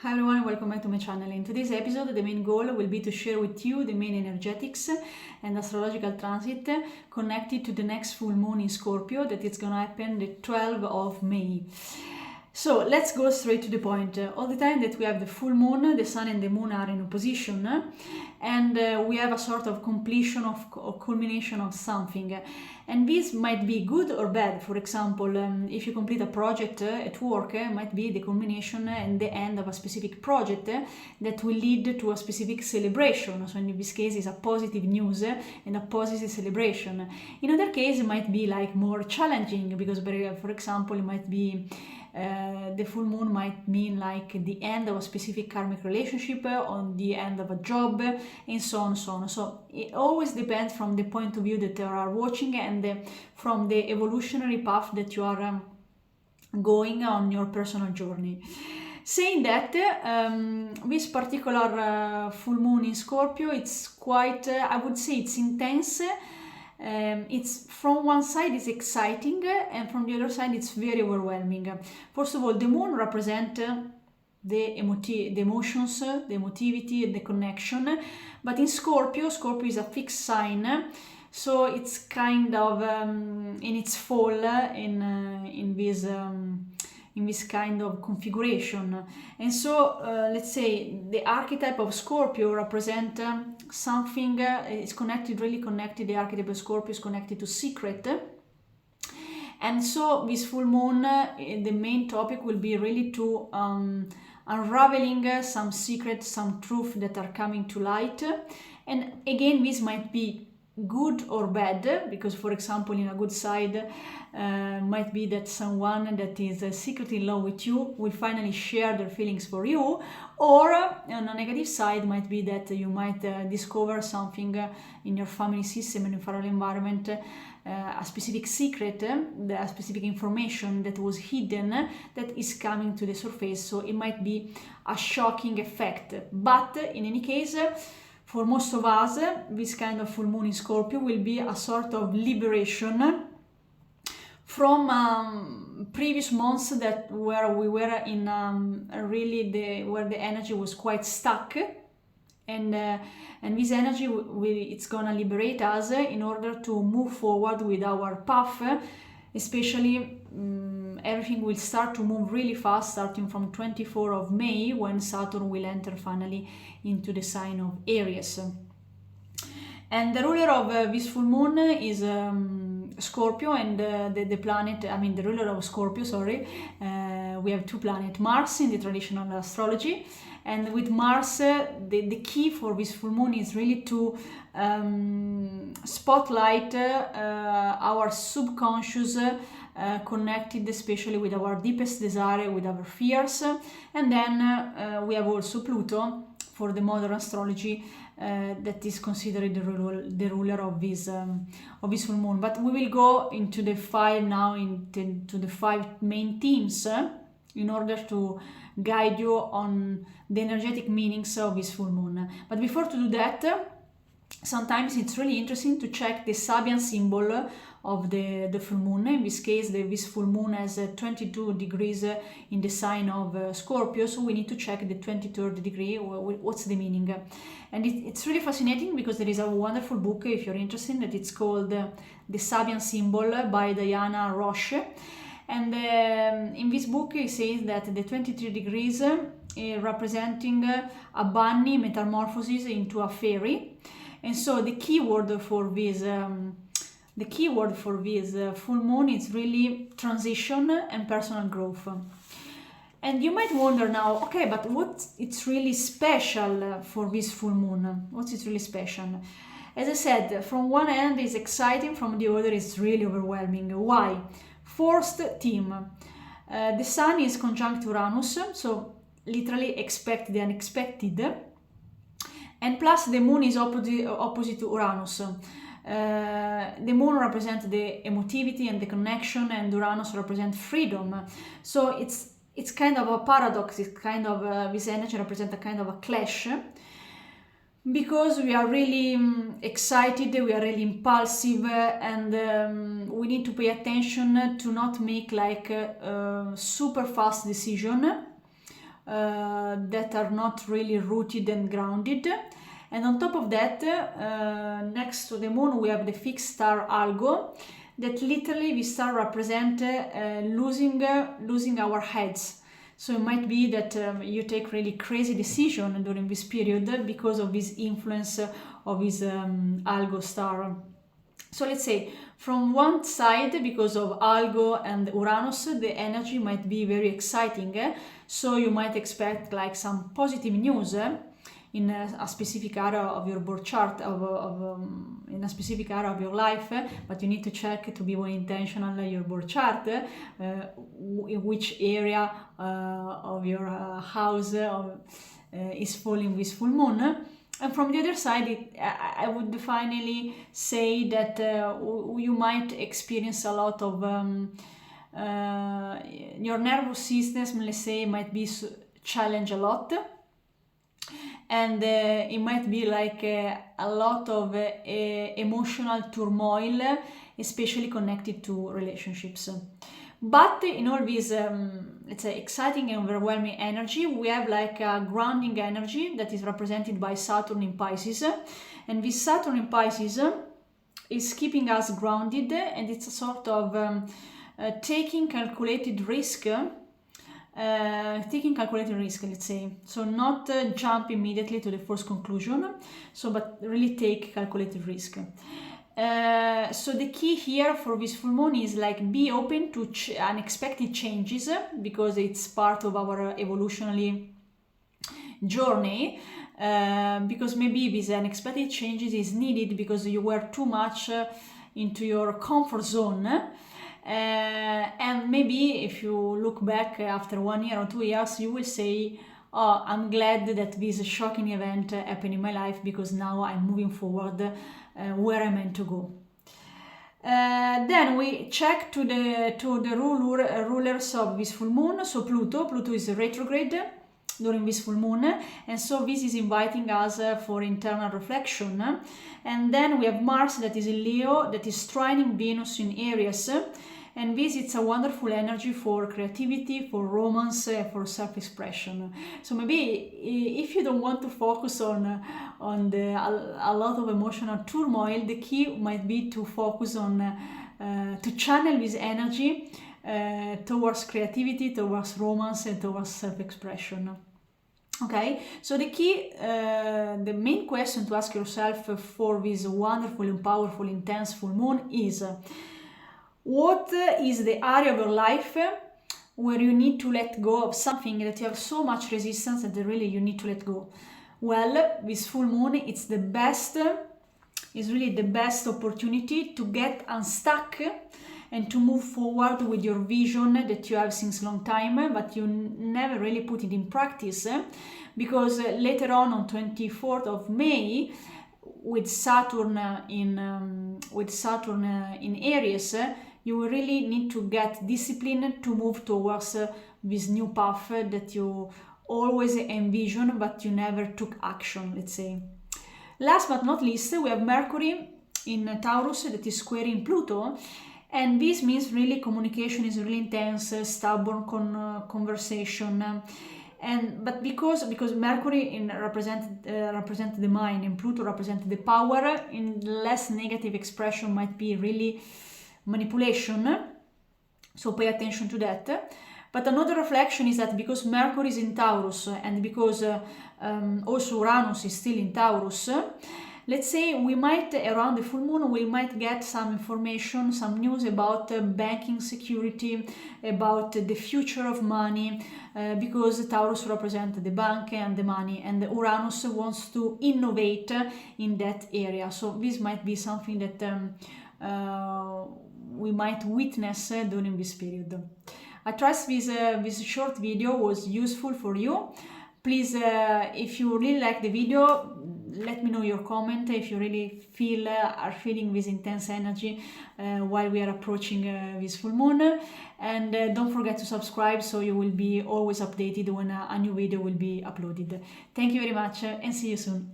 Hi everyone, welcome back to my channel. In today's episode, the main goal will be to share with you the main energetics and astrological transit connected to the next full moon in Scorpio that is gonna happen the 12th of May. So let's go straight to the point. All the time that we have the full moon, the sun and the moon are in opposition, and we have a sort of completion or culmination of something. And this might be good or bad. For example, if you complete a project at work, might be the culmination and the end of a specific project that will lead to a specific celebration. So in this case, it's a positive news and a positive celebration. In other case, it might be like more challenging because, for example, it might be the full moon might mean like the end of a specific karmic relationship, on the end of a job, and so on, so on. So it always depends from the point of view that you are watching and from the evolutionary path that you are going on your personal journey. Saying that, this particular full moon in Scorpio, it's quite, I would say it's intense. It's from one side it's exciting and from the other side it's very overwhelming. First of all, the moon represents the emotions, the emotivity and the connection, but in Scorpio is a fixed sign, so it's kind of in its fall in this kind of configuration. And so let's say the archetype of Scorpio represent something, it's connected, really connected, the archetype of Scorpio is connected to secret. And so this full moon, the main topic will be really to unraveling some secrets, some truth that are coming to light. And again, this might be good or bad, because for example in a good side might be that someone that is secretly in love with you will finally share their feelings for you, or on a negative side might be that you might discover something in your family system and family environment, a specific secret, a specific information that was hidden that is coming to the surface. So it might be a shocking effect, but in any case, for most of us, this kind of full moon in Scorpio will be a sort of liberation from previous months that where we were in where the energy was quite stuck, and this energy it's gonna liberate us in order to move forward with our path, especially. Everything will start to move really fast starting from 24th of May, when Saturn will enter finally into the sign of Aries. And the ruler of this full moon is Scorpio, and the planet, the ruler of Scorpio, we have two planets, Mars in the traditional astrology. And with Mars, the key for this full moon is really to spotlight our subconscious, connected especially with our deepest desire, with our fears. And then we have also Pluto for the modern astrology, that is considered the ruler of this full moon. But we will go into the five main themes in order to guide you on the energetic meanings of this full moon. But before to do that, sometimes it's really interesting to check the Sabian symbol of the full moon. In this case, this full moon has 22 degrees in the sign of Scorpio, so we need to check the 23rd degree, what's the meaning. And it's really fascinating because there is a wonderful book, if you're interested, that it's called The Sabian Symbol by Diana Roche. And in this book it says that the 23 degrees representing a bunny metamorphosis into a fairy. And so the keyword for this full moon is really transition and personal growth. And you might wonder now, okay, but what it's really special for this full moon? What's it really special? As I said, from one end it's exciting, from the other it's really overwhelming. Why? First theme, the sun is conjunct Uranus, so literally expect the unexpected, and plus the moon is opposite to Uranus. The moon represents the emotivity and the connection, and Uranus represents freedom. So it's kind of a paradox. It's kind of this energy represents a kind of a clash, because we are really excited, we are really impulsive, and we need to pay attention to not make like a super fast decision, that are not really rooted and grounded. And on top of that, next to the moon, we have the fixed star Algo, that literally we start represent losing our heads. So it might be that you take really crazy decision during this period because of this influence of this Algo star. So let's say from one side, because of Algo and Uranus, the energy might be very exciting. So you might expect like some positive news in a specific area of your birth chart, in a specific area of your life, but you need to check to be more intentional your birth chart, in which area of your house is falling with full moon. And from the other side, I would finally say that you might experience a lot of your nervous system, let's say, might be challenged a lot. And it might be like a lot of emotional turmoil, especially connected to relationships. But in all this, let's say, exciting and overwhelming energy, we have like a grounding energy that is represented by Saturn in Pisces. And this Saturn in Pisces is keeping us grounded, and it's a sort of taking calculated risk, let's say. So not jump immediately to the first conclusion, but really take calculated risk. So the key here for this full moon is like be open to unexpected changes, because it's part of our evolutionary journey, because maybe these unexpected changes is needed because you were too much into your comfort zone. And maybe if you look back after 1 year or 2 years, you will say, oh, I'm glad that this shocking event happened in my life, because now I'm moving forward where I'm meant to go. Then we check to the rulers of this full moon. So Pluto is retrograde during this full moon, and so this is inviting us for internal reflection. And then we have Mars that is in Leo, that is trining Venus in Aries. And this is a wonderful energy for creativity, for romance, for self-expression. So maybe if you don't want to focus on a lot of emotional turmoil, the key might be to focus on to channel this energy towards creativity, towards romance, and towards self-expression. Okay, so the key, the main question to ask yourself for this wonderful and powerful, intense full moon is: what is the area of your life where you need to let go of something that you have so much resistance that really you need to let go? Well, this full moon, it's really the best opportunity to get unstuck and to move forward with your vision that you have since a long time, but you never really put it in practice, because later on 24th of May, with Saturn in Aries, you will really need to get discipline to move towards this new path that you always envision, but you never took action, let's say. Last but not least, we have Mercury in Taurus that is squaring Pluto, and this means really communication is really intense, stubborn conversation. But because Mercury represents the mind and Pluto represents the power, in less negative expression might be really manipulation, so pay attention to that. But another reflection is that because Mercury is in Taurus and because also Uranus is still in Taurus, let's say we might, around the full moon, we might get some information, some news about banking security, about the future of money, because Taurus represents the bank and the money, and Uranus wants to innovate in that area. So this might be something that we might witness during this period. I trust this short video was useful for you. Please, if you really like the video, let me know your comment if you really are feeling this intense energy while we are approaching this full moon. And don't forget to subscribe so you will be always updated when a new video will be uploaded. Thank you very much and see you soon.